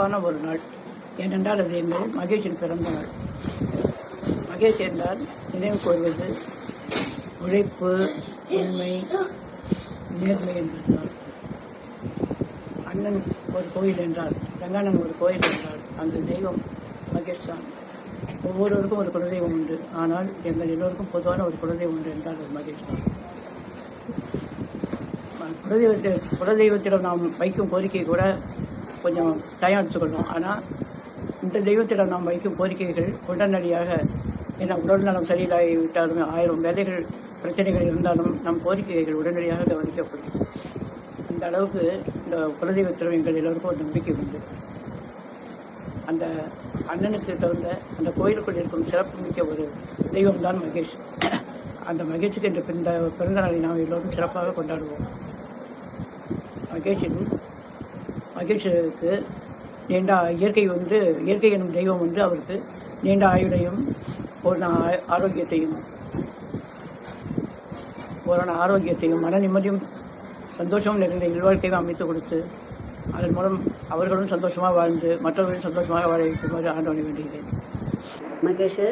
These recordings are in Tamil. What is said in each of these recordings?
பொதுவான ஒரு நாள். ஏனென்றால் அது எங்கள் மகேஷின் பிறந்த நாள். மகேஷ் என்றால் நினைவு கூறுவது உழைப்பு, உண்மை, நேர்மை என்பதுதான். அண்ணன் ஒரு கோயில் என்றால், ரங்கண்ணன் ஒரு கோயில் என்றால் அந்த தெய்வம் மகேஷ் தான். ஒவ்வொருவருக்கும் ஒரு குலதெய்வம் உண்டு. ஆனால் எங்கள் எல்லோருக்கும் பொதுவான ஒரு குலதெய்வம் உண்டு என்றால் அது மகேஷ் தான். குலதெய்வத்திடம் நாம் வைக்கும் கோரிக்கை கூட கொஞ்சம் டைம் எடுத்துக்கொள்ளும். ஆனால் இந்த தெய்வத்திடம் நாம் வைக்கும் கோரிக்கைகள் உடனடியாக, ஏன்னா உடல் நலம் சரியில்லாவிட்டாலும் 1000 வேலைகள் பிரச்சனைகள் இருந்தாலும் நம் கோரிக்கைகள் உடனடியாக கவனிக்கப்படும். அந்த அளவுக்கு இந்த குலதெய்வத்திடம் எங்கள் எல்லோருக்கும் ஒரு நம்பிக்கை உண்டு. அந்த அண்ணனுக்கு தகுந்த அந்த கோயிலுக்குள் இருக்கும் சிறப்பு மிக்க ஒரு தெய்வம் தான் மகேஷ். அந்த மகேஷுக்கு இந்த பிறந்த நாளை நாம் எல்லோரும் சிறப்பாக கொண்டாடுவோம். மகேஷுக்கு நீண்ட இயற்கை எனும் தெய்வம் அவருக்கு நீண்ட ஆயுளையும் ஆரோக்கியத்தையும் மன நிம்மதியும் சந்தோஷமும் நிறைந்த இல்வாழ்க்கையும் அமைத்து கொடுத்து அதன் மூலம் அவர்களும் சந்தோஷமாக வாழ்ந்து மற்றவர்களும் சந்தோஷமாக வாழ வைக்குமாறு ஆண்டவனை வேண்டுகிறேன். மகேஷ்,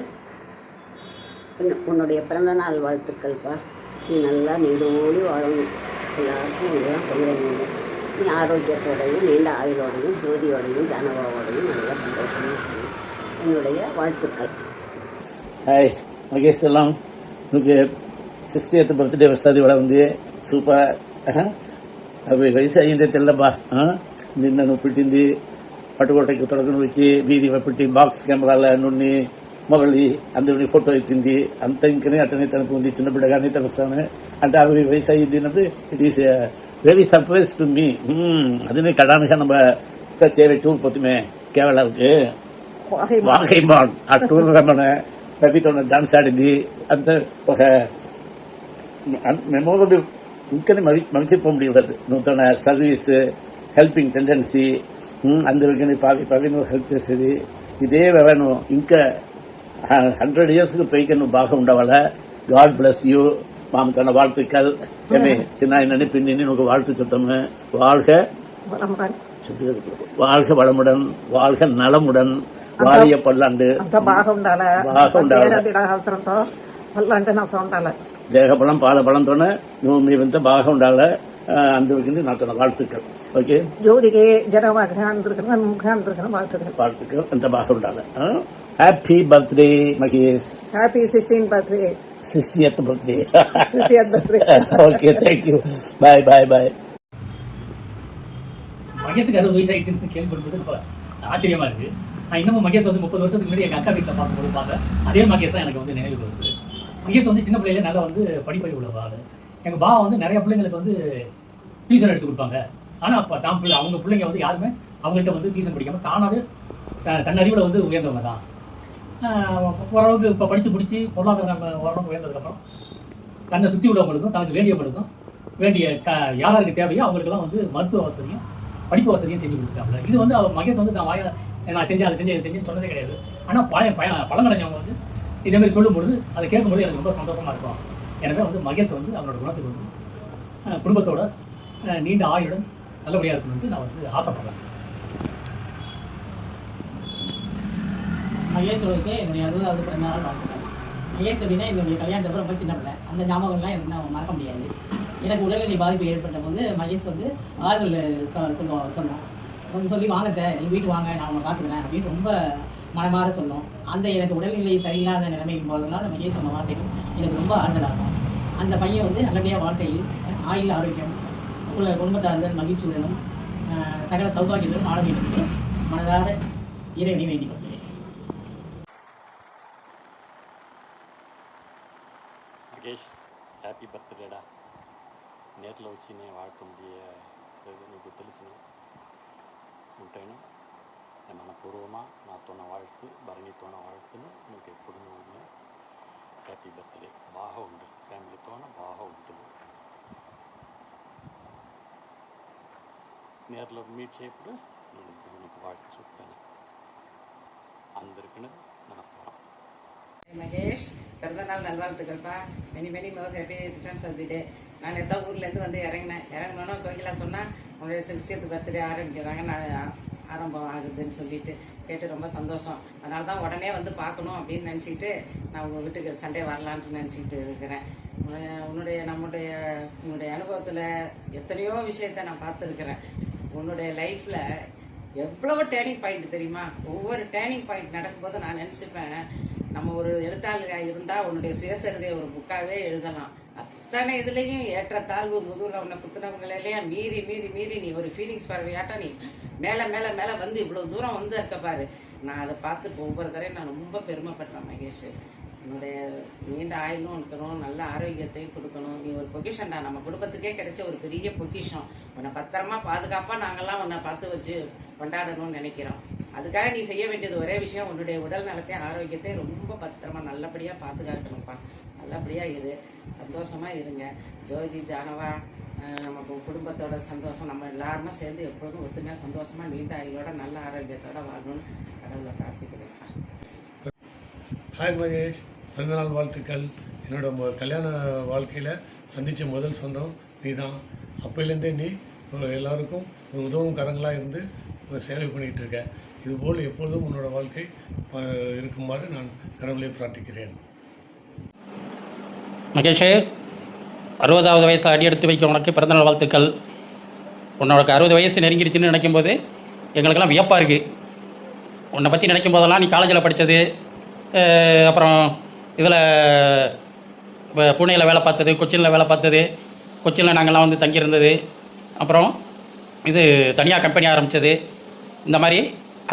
உன்னுடைய பிறந்தநாள் வாழ்த்துக்கள்ப்பா. நீ நல்லா நீடோடி வாழணும். எல்லாருக்கும் இதெல்லாம் சொல்கிறேன். நீ ஆரோக்கியத்தோடையும் நீண்ட ஆயுளோடையும் ஜோதியோடையும் ஜானவாவோடையும் நல்லா சந்தோஷமாக இருக்கணும். என்னுடைய வாழ்த்துக்கள். హాయ్ మగేష్ సలాం. నువ్వు 60th బర్త్డే వస్తుంది ఇవాళ ఉంది. సూపర్. అవి వయసు అయిందే తెల్లబ్బా. నిన్న నువ్వు పెట్టింది పట్టుకోటకి తొడగను వచ్చి వీధి పెట్టి బాక్స్ కెమెరాల నుండి మొగలి అందరినీ ఫోటో ఎత్తింది. అంత ఇంకనే అట్టనే తనకుంది. చిన్న బిడ్డగానే తెలుస్తాను అంటే అవి వయసు అయ్యింది అన్నది it is very surprise to me. అదే కడానిగా நம்ம சேவை டூர் போத்துமே కేరళకి వాగైమాన్. ఆ టూర్ రమ్మనే రవితో డాన్స్ ఆడింది. అంత ఒక మెమోరబుల్ ఇంకనే మర్చిపో முடியாது. నువ్వుతోన సర్వీస్, హెల్పింగ్ టెండెన్సీ, అందరికీ పవి నువ్వు హెల్ప్ చేసేది. ఇదే నువ్వు ఇంకా 100 years పైకి నువ్వు బాగా ఉండవాల. God bless you. మామతోన வாழ்த்துக்கள். ఏమే చిన్న ఆయనని పిన్నిని నువ్వు வாழ்த்து చెప్తాము. வாழ்க வளமுடன், வாழ்க நலமுடன், வாரிய పల్లాండు దేహ బలం పాల బలంతోనే నువ్వు మీరంతా బాగా ఉండాలి. అందుకని నాతో வாழ்த்துக்கள். ఓకే, జ్యోతికి வாழ்த்துக்கள். అంత బాగా ఉండాలి. Happy birthday Mahesh. Happy 16th birthday. 60th birthday. 60th birthday. Okay, thank you. Bye bye bye. மகேஷுக்கு 60 வயசு ஆயிடுச்சுன்னு கேள்விப்படும்போது ரொம்ப ஆச்சரியமா இருக்கு. நான் இன்னமும் மகேஷ் 30 வருஷத்துக்கு முன்னாடி எங்கள் அக்கா வீட்டில் பார்க்கும்போது பார்த்தேன். அதே மகேஷ் தான் எனக்கு நினைவு வருது. மகேஷ் சின்ன பிள்ளையில நல்லா படிப்பறிவு உள்ள ஆள். எங்கள் பாவா நிறைய பிள்ளைங்களுக்கு டியூஷன் எடுத்து கொடுப்பாங்க. ஆனால் அப்போ தான் அவங்க பிள்ளைங்க யாருமே அவங்கள்ட்ட டியூஷன் படிக்காமல் தானாகவே தன்னறிவில் உயர்ந்தவங்க தான். ஓரளவுக்கு இப்போ படித்து பிடிச்சி பொருளாதாரம் ஓரளவுக்கு உயர்ந்ததுக்கப்புறம் தன்னை சுற்றி உள்ளவங்களுக்கும் தனக்கு வேண்டியவங்களுக்கும் வேண்டிய யாருக்கு தேவையோ அவங்களுக்கெல்லாம் மருத்துவ வசதியும் படிப்பு வசதியும் செஞ்சு கொடுத்துருக்காங்க. இது அவர் மகேஷ் தான் வாயை நான் செஞ்சேன் அதை செஞ்சேன்னு சொன்னதே கிடையாது. ஆனால் பழங்கடைஞ்சவங்க இதேமாதிரி சொல்லும்பொழுது அதை கேட்கும்போது எனக்கு ரொம்ப சந்தோஷமாக இருக்கும். எனவே மகேஷ் அவனோட குணத்துக்கு குடும்பத்தோட நீண்ட ஆயுடன் நல்லபடியாக இருக்கணும்னு நான் ஆசைப்படுறேன். மகேஷோவுக்கு என்னுடைய 60வது பிறந்தநாள் வாழ்த்துக்கள். மகேஷ் அப்படின்னா என்னுடைய கல்யாணத்துக்கு ரொம்ப சின்ன பிள்ளை. அந்த ஞாபகம்லாம் எனக்கு நான் மறக்க முடியாது. எனக்கு உடல்நிலை பாதிப்பு ஏற்பட்ட போது மகேஷ் ஆறுதல் சொன்னோம். சொல்லி வாங்கத்த எங்கள் வீட்டு வாங்க, நான் உன்னை பார்த்துக்கிறேன் அப்படின்னு ரொம்ப மனமாற சொன்னோம். அந்த எனக்கு உடல்நிலை சரியில்லாத நிலைமைக்கும் போதெல்லாம் அந்த மகேஷ் சொன்ன வார்த்தைகள் எனக்கு ரொம்ப ஆறுதலாகும். அந்த பையன் நல்லபடியாக வாழ்க்கையில் ஆயுள் ஆரோக்கியம், குடும்பத்தார்கள் மகிழ்ச்சியுடனும் சகல சௌபாகியத்துடன் ஆட வேண்டும் என்று மனதார இறைவனை வேண்டிக் கொள்கிறேன். మగేష్, హ్యాపీ బర్త్డేడా. నేట్లో వచ్చి నేను వాడుతుంది నీకు తెలిసిన ఉంటాను. మనపూర్వమా నాతోన வாழ்த்து, భరణితోన வாழ்த்துను నీకు ఎప్పుడు నువ్వు హ్యాపీ బర్త్డే. బాగా ఉండు, ఫ్యామిలీతోన బాగా ఉంటుంది. నేర్లో మీట్ చేయప్పుడు నేను నీకు வாழ்த்து చెప్తాను. అందరికీ నమస్కారం. மகேஷ், பிறந்தநாள் நல்வாழ்த்துக்கள்ப்பா. Many more happy returns of the day. நான் எதாவது ஊர்லேருந்து இறங்கினோன்னா கோகிலா சொன்னால் உங்களுடைய 60th birthday ஆரம்பிக்கிறாங்க. நான் ஆரம்பம் ஆகுதுன்னு சொல்லிட்டு கேட்டு ரொம்ப சந்தோஷம். அதனால தான் உடனே வந்து பார்க்கணும் அப்படின்னு நினச்சிக்கிட்டு நான் உங்கள் வீட்டுக்கு சண்டே வரலான்ட்டு நினச்சிக்கிட்டு இருக்கிறேன். உன்னுடைய அனுபவத்தில் எத்தனையோ விஷயத்த நான் பார்த்துருக்குறேன். உன்னுடைய லைஃப்பில் எவ்வளவு டேர்னிங் பாயிண்ட் தெரியுமா? ஒவ்வொரு டேர்னிங் பாயிண்ட் நடக்கும்போது நான் நினச்சிப்பேன், நம்ம ஒரு எழுத்தாளராக இருந்தால் உன்னுடைய சுயசரிதையை ஒரு புக்காகவே எழுதலாம். அத்தனை இதுலேயும் ஏற்றத்தாழ்வு முதுகில் உன்னை குத்துனவங்களெல்லாம் மீறி மீறி மீறி நீ ஒரு ஃபீலிங்ஸ் பறவையாட்டம் நீ மேலே மேலே மேலே வந்து இவ்வளோ தூரம் வந்து இருக்க பாரு. நான் அதை பார்த்து ஒவ்வொரு தரையும் நான் ரொம்ப பெருமைப்படுறேன் மகேஷ். என்னுடைய நீண்ட ஆயுளும் இருக்கணும், நல்ல ஆரோக்கியத்தையும் கொடுக்கணும். நீ ஒரு பொக்கிஷன் தான், நம்ம குடும்பத்துக்கே கிடைச்ச ஒரு பெரிய பொக்கிஷம். உன்னை பத்திரமா பாதுகாப்பாக நாங்கள்லாம் உன்னை பார்த்து வச்சு கொண்டாடணும்னு நினைக்கிறோம். அதுக்காக நீ செய்ய வேண்டியது ஒரே விஷயம், உன்னுடைய உடல் நலத்தையும் ஆரோக்கியத்தையும் ரொம்ப பத்திரமா நல்லபடியாக பாதுகாக்கணும்ப்பா. நல்லபடியாக இரு, சந்தோஷமாக இருங்க. ஜோதி, ஜானவா, நம்ம குடும்பத்தோட சந்தோஷம், நம்ம எல்லாருமே சேர்ந்து எப்பொழுதும் ஒத்துமையாக சந்தோஷமாக நீண்ட ஆயுளோட நல்ல ஆரோக்கியத்தோட வாழணும்னு கடவுளை பிரார்த்திக்கிறேன். ஹாய் மகேஷ், பிறந்தநாள் வாழ்த்துக்கள். என்னோட கல்யாண வாழ்க்கையில் சந்தித்த முதல் சொந்தம் நீ தான். அப்போலேருந்தே நீ எல்லாருக்கும் ஒரு உதவும் கரங்களாக இருந்து சேவை பண்ணிகிட்டு இருக்க. இதுபோல் எப்பொழுதும் உன்னோட வாழ்க்கை இருக்குமாறு நான் கடவுளை பிரார்த்திக்கிறேன். மகேஷே, 60வது வயசு அடியெடுத்து வைக்க உனக்கு பிறந்தநாள் வாழ்த்துக்கள். உன்னோட 60 வயசு நெருங்கிடுச்சுன்னு நினைக்கும்போது எங்களுக்கெல்லாம் வியப்பாக இருக்குது. உன்னை பற்றி நினைக்கும் போதெல்லாம் நீ காலேஜில் படித்தது, அப்புறம் இதில் புனேயில் வேலை பார்த்தது, கொச்சினில் வேலை பார்த்தது, கொச்சினில் நாங்கள்லாம் வந்து தங்கியிருந்தது, அப்புறம் இது தனியாக கம்பெனி ஆரம்பித்தது, இந்த மாதிரி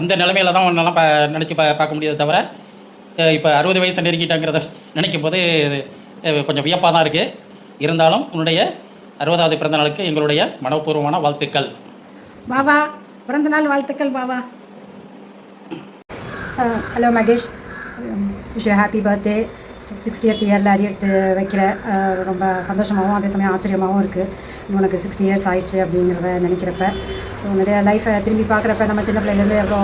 அந்த நிலைமையில் தான் ஒன்றெல்லாம் நினச்சி பார்க்க முடியாத தவிர இப்போ 60 வயசு நெருங்கிட்டாங்கிறத நினைக்கும் போது கொஞ்சம் வியப்பாக தான் இருக்குது. இருந்தாலும் உன்னுடைய 60வது பிறந்த நாளுக்கு எங்களுடைய மனப்பூர்வமான வாழ்த்துக்கள். பாபா, பிறந்தநாள் வாழ்த்துக்கள் Baba. Hello Mahesh, wish you happy birthday. 60th இயரில் அடி எடுத்து வைக்கிற ரொம்ப சந்தோஷமாகவும் அதே சமயம் ஆச்சரியமாகவும் இருக்குது. உனக்கு 60 இயர்ஸ் ஆயிடுச்சு அப்படிங்கிறத நினைக்கிறப்ப. ஸோ நிறைய லைஃப்பை திரும்பி பார்க்குறப்ப நம்ம சின்ன பிள்ளைலேருந்து எவ்வளோ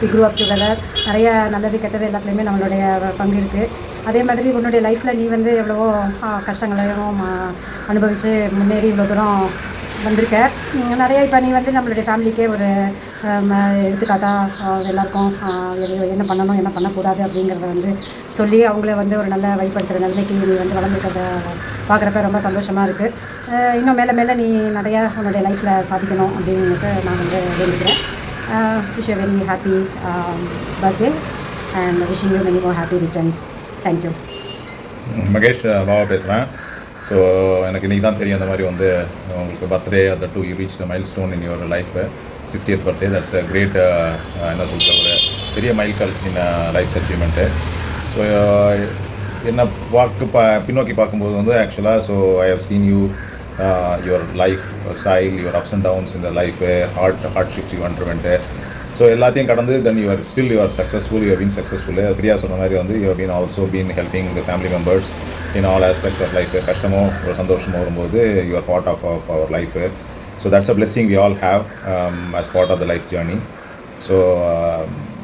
வி க்ரூ அப் டுகெதர், நிறைய நல்லது கெட்டது எல்லாத்துலேயுமே நம்மளுடைய பங்கு இருக்குது. அதே மாதிரி உன்னுடைய லைஃப்பில் நீ வந்து எவ்வளவோ கஷ்டங்களையும் அனுபவித்து முன்னேறி இவ்வளோ தூரம் வந்திருக்க. நிறைய இப்போ நீ வந்து நம்மளுடைய ஃபேமிலிக்கே ஒரு எடுத்துக்காட்டாக எல்லாருக்கும் என்ன பண்ணணும் என்ன பண்ணக்கூடாது அப்படிங்கிறத வந்து சொல்லி அவங்கள வந்து ஒரு நல்ல வழிபடுத்துகிற நிலைமைக்கு நீ வந்து வளர்ந்துக்கிறத பார்க்குறப்ப ரொம்ப சந்தோஷமாக இருக்குது. இன்னும் மேலே மேலே நீ நிறையா உன்னுடைய லைஃப்பில் சாதிக்கணும் அப்படின்ட்டு நான் வந்து வேண்டிக்கிறேன். Wish you very happy birthday and wishing you many more happy returns. Thank you. Mahesh, Baba பேசுகிறேன். ஸோ எனக்கு இன்றைக்கி தான் தெரியும் அந்த மாதிரி வந்து உங்களுக்கு பர்த்டே அதை to you reach milestone in your life. 60th birthday, that's a great, என்ன சொல்கிற ஒரு பெரிய மைல்கல் இன் லைஃப் அச்சீவ்மெண்ட்டு. ஸோ என்ன பின்னோக்கி பார்க்கும்போது வந்து ஆக்சுவலாக so I have seen you your life style, your ups and downs இந்த life, hardships you underwent. So எல்லாத்தையும் கடந்து then you're still you're successful, you been successful. Priya சொன்ன மாதிரி வந்து you been also been helping the family members in all aspects of life. கஷ்டமோ ஒரு சந்தோஷமோ வரும்போது you are part of our life. So that's a blessing we all have as part of the life journey. So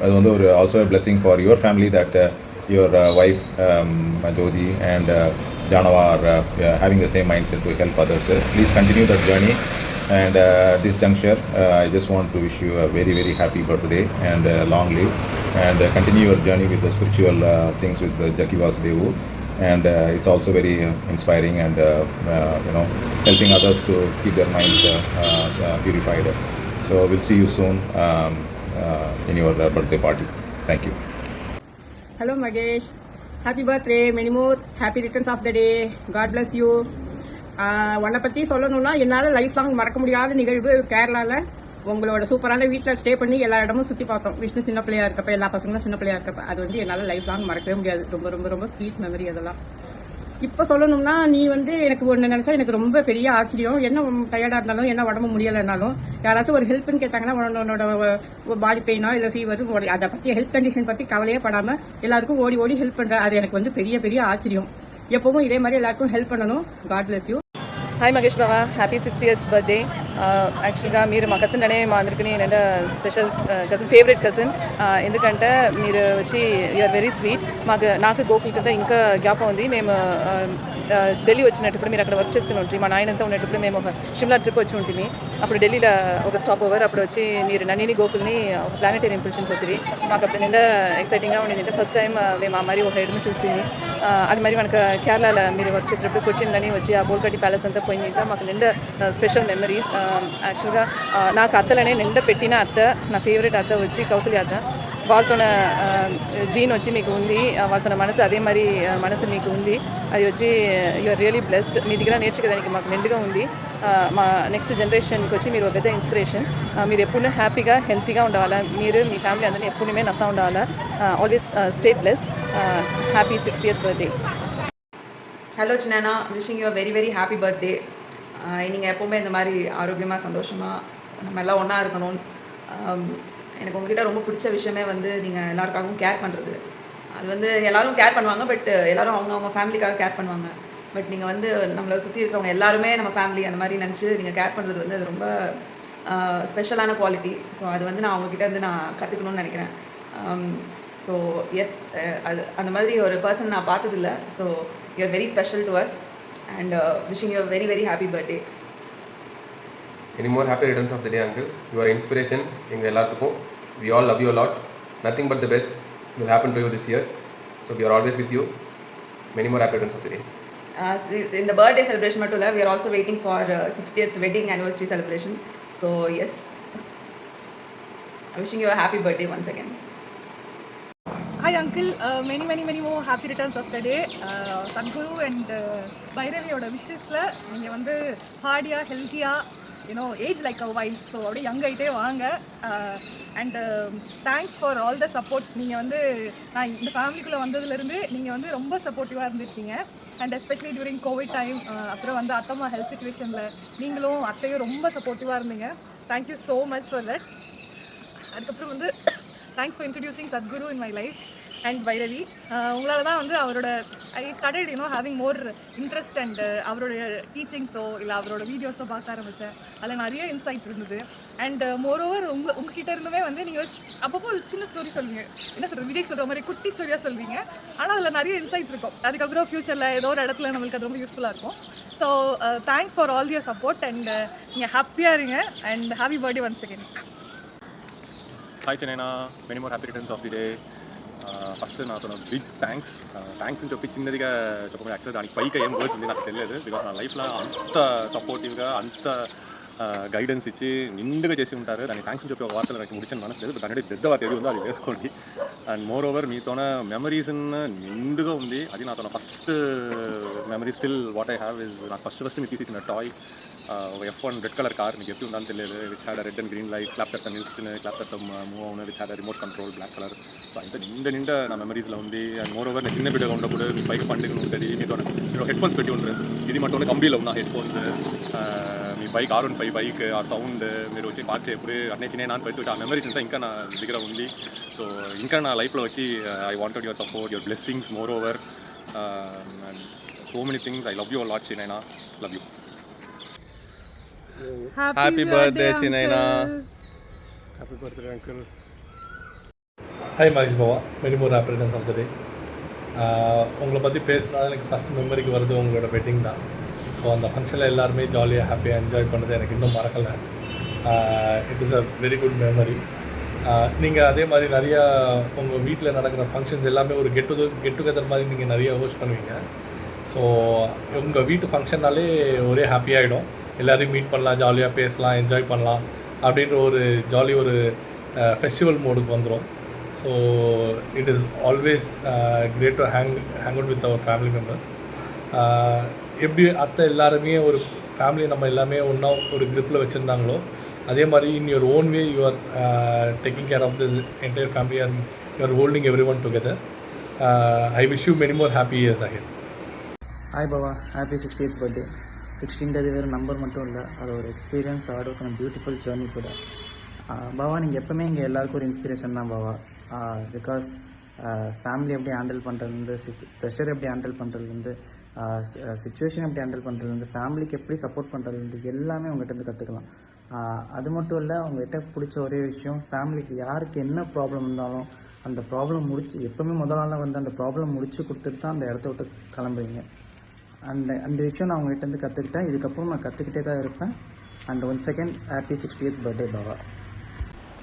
அது வந்து ஒரு also a blessing for your family that your wife Jyoti and Janava are having the same mindset to help others. Please continue that journey, and this juncture I just want to wish you a very very happy birthday and long live, and continue your journey with the spiritual things with Jaki Vasudevu, and it's also very inspiring and helping others to keep their minds purified. So we'll see you soon in your birthday party. Thank you. Hello Magesh, happy birthday, many more happy returns of the day. God bless you. உன்னை பற்றி சொல்லணும்னா என்னால் லைஃப் லாங் மறக்க முடியாத நிகழ்வு கேரளாவில் உங்களோட சூப்பரான வீட்டில் ஸ்டே பண்ணி எல்லா இடமும் சுற்றி பார்த்தோம். விஷ்ணு சின்ன பிள்ளையா இருக்கப்ப, எல்லா பசங்களும் சின்ன பிள்ளையா இருக்கப்ப, அது வந்து என்னால் லைஃப் லாங் மறக்கவே முடியாது. ரொம்ப ரொம்ப ரொம்ப ஸ்வீட் மெமரி அதெல்லாம். இப்போ சொல்லணும்னா நீ வந்து எனக்கு ஒன்று நினச்சா எனக்கு ரொம்ப பெரிய ஆச்சரியம். என்ன டயர்டாக இருந்தாலும் என்ன உடம்பு முடியலைன்னாலும் யாராச்சும் ஒரு ஹெல்ப்னு கேட்டாங்கன்னா உன்னோட பாடி பெயினோ இல்லை ஃபீவர் அதை பற்றி ஹெல்த் கண்டிஷன் பற்றி கவலையே படாமல் எல்லாருக்கும் ஓடி ஓடி ஹெல்ப் பண்ணுற அது எனக்கு வந்து பெரிய பெரிய ஆச்சரியம். எப்பவும் இதே மாதிரி எல்லாருக்கும் హెల్ప్ பண்ணணும். God bless you. Hi Magesh Baba, happy 60th birthday. యాక్చువల్గా మీరు మా కజిన్ అనే మా అందరికీ నేను స్పెషల్ కజిన్, ఫేవరెట్ కజిన్. ఎందుకంటే మీరు వచ్చి యూఆర్ వెరీ స్వీట్. నాకు గోకుల్ కింద ఇంకా జ్ఞాపకం ఉంది. మేము ఢిల్లీ వచ్చినప్పుడు మీరు అక్కడ వర్క్ చేసుకుని ఉంటుంది మా నాయనంతా ఉన్నప్పుడు మేము ఒక షిమ్లా ట్రిప్ వచ్చి ఉంటుంది అప్పుడు ఢిల్లీలో ఒక స్టాప్ ఓవర్ అప్పుడు వచ్చి మీరు నన్నిని గోకుల్ని ఒక ప్లానెటేరియం పిలిచిన పోతుంది మాకు అప్పుడు నిండా ఎక్సైటింగ్గా ఉండింది ఫస్ట్ టైం మేము ఆ మరి ఒక ఎడమ చూస్తుంది అది మరి మనకు కేరళలో మీరు వర్క్ చేసేటప్పుడు కొచ్చిన్లని వచ్చి ఆ బోల్కట్టి ప్యాలెస్ అంతా పోయింది మాకు నిండా స్పెషల్ మెమరీస్ యాక్చువల్గా నాకు అత్తలనే నిండా పెట్టిన అత్త నా ఫేవరెట్ అత్త వచ్చి కౌసల్య అత్త వాళ్ళతో జీన్ వచ్చి మీకు ఉంది వాళ్ళతో మనసు అదే మరి మనసు మీకు ఉంది అది వచ్చి యూఆర్ రియలీ బ్లెస్డ్ మీ దగ్గర నేర్చుకోవడానికి మాకు నిండుగా ఉంది మా నెక్స్ట్ జనరేషన్కి వచ్చి మీరు పెద్ద ఇన్స్పిరేషన్ మీరు ఎప్పుడు హ్యాపీగా హెల్తీగా ఉండాలా మీరు మీ ఫ్యామిలీ అందరినీ ఎప్పుడుమే నష్టం ఉండాలా always stay blessed happy 60th birthday. Hello சின்னானா, wishing you very very happy birthday. நீங்கள் எப்போவுமே இந்த மாதிரி ஆரோக்கியமாக சந்தோஷமாக நம்ம எல்லாம் ஒன்றா இருக்கணும். எனக்கு உங்ககிட்ட ரொம்ப பிடிச்ச விஷயமே வந்து நீங்கள் எல்லாருக்காகவும் கேர் பண்ணுறது. அது வந்து எல்லோரும் கேர் பண்ணுவாங்க, பட் எல்லோரும் அவங்க ஃபேமிலிக்காக கேர் பண்ணுவாங்க. பட் நீங்கள் வந்து நம்மளை சுற்றி இருக்கிறவங்க எல்லாருமே நம்ம ஃபேமிலி அந்த மாதிரி நினச்சி நீங்கள் கேர் பண்ணுறது வந்து அது ரொம்ப ஸ்பெஷலான குவாலிட்டி. ஸோ அது வந்து நான் அவங்கக்கிட்ட வந்து நான் கற்றுக்கணும்னு நினைக்கிறேன். ஸோ எஸ், அது அந்த மாதிரி ஒரு பர்சன் நான் பார்த்ததில்ல. So you are very special to us and wishing you very very happy birthday. Any more happy returns of the day, uncle. You are inspiration எங்கள் எல்லாத்துக்கும். We all love you a lot. Nothing but the best will happen to you this year. So we are always with you. Many more happy returns of the day. In the birthday celebration மட்டும் இல்லை, we are also waiting for 60th wedding anniversary celebration. So yes, wishing you a happy birthday once again. Hi uncle, many more happy returns of the day. Sadhguru and பைரவியோட விஷஸ்ல நீங்கள் வந்து ஹார்டியாக ஹெல்த்தியாக ஏஜ் லைக் அ வைல்ட், ஸோ அப்படியே யங் ஆகிட்டே வாங்க. And thanks for all the support. நீங்கள் வந்து நான் இந்த ஃபேமிலிக்குள்ளே வந்ததுலேருந்து நீங்கள் வந்து ரொம்ப சப்போர்ட்டிவாக இருந்திருக்கீங்க. And especially during Covid time, அப்புறம் வந்து அத்தம்மா ஹெல்த் சுச்சுவேஷனில் நீங்களும் அத்தையும் ரொம்ப சப்போர்ட்டிவாக இருந்தீங்க. Thank you so much for that. அதுக்கப்புறம் வந்து thanks for introducing Sadhguru in my life and Bhairavi. உங்களால் தான் வந்து அவரோட I started having more interest and அவரோட டீச்சிங்ஸோ இல்லை அவரோட வீடியோஸோ பார்க்க ஆரம்பித்தேன். அதில் நிறைய இன்சைட் இருந்தது. அண்ட் மோரோவர் உங்ககிட்ட இருந்துமே வந்து நீங்கள் அப்பப்போ ஒரு சின்ன ஸ்டோரி சொல்வீங்க, என்ன சொல்கிறது, விஜய் சொல்கிற மாதிரி குட்டி ஸ்டோரியாக சொல்வீங்க. ஆனால் அதில் நிறைய இன்சைட் இருக்கும். அதுக்கப்புறம் ஃப்யூச்சரில் ஏதோ ஒரு இடத்துல நம்மளுக்கு அது ரொம்ப யூஸ்ஃபுல்லாக இருக்கும். So thanks for all your support and நீங்கள் ஹாப்பியாக இருங்க and happy birthday once again. Hi చెన్నైనా, many more happy returns of the day. First నాతో బిగ్ థ్యాంక్స్ అని చెప్పి చిన్నదిగా చెప్పమని యాక్చువల్గా దానికి పైకి ఏం వర్డ్స్ ఉంది నాకు తెలియదు. బికాస్ నా లైఫ్లో అంత సపోర్టివ్గా అంత గైడెన్స్ ఇచ్చి నిండుగా చేసి ఉంటారు. దానికి థ్యాంక్స్ అని చెప్పి ఒక వార్తలు నాకు ముడిచిన మనసు లేదు. దాని పెద్ద వార్త ఏది ఉందో అది వేసుకోండి. అండ్ మోర్ ఓవర్ మీతోన మెమరీస్ నిండుగా ఉంది. అది నాతో first memory still what I have is నాకు ఫస్ట్ మీరు తీసిన toy F1 red colour car, మీకు ఎప్పుడు ఉందని తెలియదు. Which had red and green light, clap పెడతాను నిలుచుకుని క్లాప్ పెడతాం మూవ్ అవును, which had remote control black colour. So అంత నిండా నా మెమరీస్లో ఉంది. అండ్ మోర్ ఓవర్ నేను చిన్న బిడ్డగా ఉన్నప్పుడు మీ బైక్ పండుగ ఉంటుంది, మీతో మీరు హెడ్ ఫోన్స్ పెట్టి ఉంటారు. ఇది మటుకు కంపెనీలో ఉన్న హెడ్ ఫోన్స్, మీ బైక్ R15 బైక్, ఆ సౌండ్ మీరు వచ్చి పార్క్ చేయప్పుడు అన్నీ చిన్న నాన్న పెట్టి ఆ మెమరీస్ అంతా ఇంకా నా దగ్గర ఉంది. సో ఇంకా నా లైఫ్లో వచ్చి I wanted your support, your blessings more over and so many things. I love you lot Chinaina, love you. Happy birthday Chinaina. Happy birthday uncle. Hi Mahesh Baba, many more happy returns of the day. உங்களை பற்றி பேசுனா எனக்கு ஃபஸ்ட் மெமரிக்கு வருது உங்களோட வெட்டிங் தான். ஸோ அந்த ஃபங்க்ஷனில் எல்லாருமே ஜாலியாக ஹாப்பியாக என்ஜாய் பண்ணது எனக்கு இன்னும் மறக்கலை. It is a very good memory. நீங்கள் அதே மாதிரி நிறையா உங்கள் வீட்டில் நடக்கிற ஃபங்க்ஷன்ஸ் எல்லாமே ஒரு கெட் டுகெதர் மாதிரி நீங்கள் நிறைய ஹோஸ்ட் பண்ணுவீங்க. ஸோ உங்கள் வீட்டு ஃபங்க்ஷன்னாலே ஒரே ஹாப்பியாகிடும். எல்லோரையும் மீட் பண்ணலாம், ஜாலியாக பேசலாம், என்ஜாய் பண்ணலாம் அப்படின்ற ஒரு ஜாலி ஒரு ஃபெஸ்டிவல் மோடுக்கு வந்துடும். So it is always great to hang out with our family members. எப்படி அத்தை எல்லாருமே ஒரு ஃபேமிலி நம்ம எல்லாமே ஒன்றா ஒரு குரூப்பில் வச்சுருந்தாங்களோ அதே மாதிரி in your own way you are taking care of this entire family and you are holding every one together. I wish you many more happy years ahead. Hi Baba, happy 60th birthday. 16ன்றது வேறு நம்பர் மட்டும் இல்லை, அது ஒரு experience, hard work and beautiful journey கூட. பாபா நீங்கள் எப்போவுமே இங்கே எல்லாருக்கும் ஒரு இன்ஸ்பிரேஷன் தான் பாபா. பிகாஸ் ஃபேமிலி எப்படி ஹேண்டில் பண்ணுறதுலேருந்து, ப்ரெஷர் எப்படி ஹேண்டில் பண்ணுறதுலேருந்து, சிச்சுவேஷன் எப்படி ஹேண்டில் பண்ணுறதுலேருந்து, ஃபேமிலிக்கு எப்படி சப்போர்ட் பண்ணுறதுலேருந்து எல்லாமே உங்கள்கிட்ட கற்றுக்கலாம். அது மட்டும் இல்லை, உங்கள்கிட்ட பிடிச்ச ஒரே விஷயம், ஃபேமிலிக்கு யாருக்கு என்ன ப்ராப்ளம் இருந்தாலும் அந்த ப்ராப்ளம் எப்போவுமே முதல் நாளில் வந்து அந்த ப்ராப்ளம் முடிச்சு கொடுத்துட்டு தான் அந்த இடத்த விட்டு கிளம்புறீங்க. அந்த விஷயம் நான் உங்கள்கிட்ட கற்றுக்கிட்டேன். இதுக்கப்புறம் நான் கற்றுக்கிட்டே தான் இருப்பேன். And once second happy 60th birthday பாவா.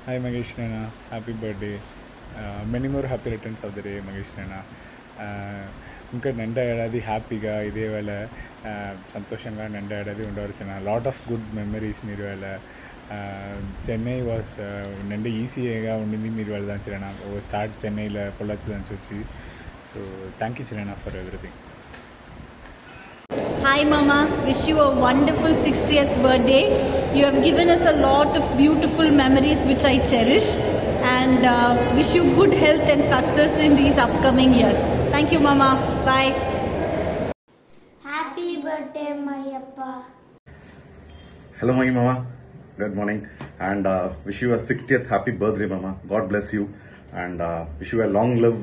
Hi Magesh Nana, happy birthday. Many more happy returns of the day Magesh Nana. ఇంకా నిండా ఏడాది హ్యాపీగా ఇదే వేళ సంతోషంగా నిండా ఏడాది ఉండవచ్చున. లాట్ ఆఫ్ గుడ్ మెమరీస్ మీరు వేళ చెన్నై వాస్ నిండా ఈజీగా ఉండింది మీరు వేళ దాని చిరణ స్టార్ట్ చెన్నైలో పొల్లొచ్చు దాని వచ్చి. So thank you Chirana for everything. Hi Mama, wish you a wonderful 60th birthday. You have given us a lot of beautiful memories which I cherish, and wish you good health and success in these upcoming years. Thank you Mama. Bye. Happy birthday Mayappa. Hello Magi Mama, good morning, and wish you a 60th happy birthday Mama. God bless you, and wish you a long live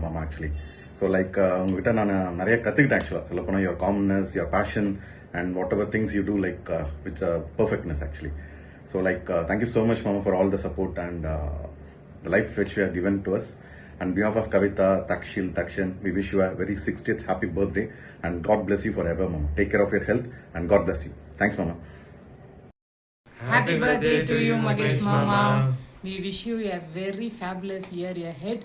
Mama actually. So like உங்ககிட்ட நான் நிறைய கற்றுக்கிட்டேன் ஆக்சுவலாக சொல்ல போனால். Your calmness, your passion and whatever things you do like with perfectness actually. So like thank you so much மாமா for all the support and the life which you have given to us. On behalf of Kavita, Takshil, Takshan, we wish you a very 60th happy birthday and God bless you forever, Mama. Take care of your health and God bless you. Thanks, Mama. Happy birthday to you, Magesh Mama. We wish you a very fabulous year ahead.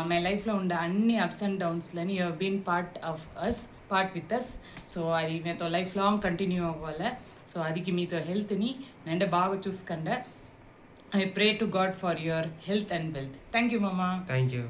My life lo unda anni ups and downs lani you have been part with us. So adi meto life long continue avvala. So adiki meto health ni nende baga choose kanda. I pray to God for your health and wealth. Thank you Mama. Thank you.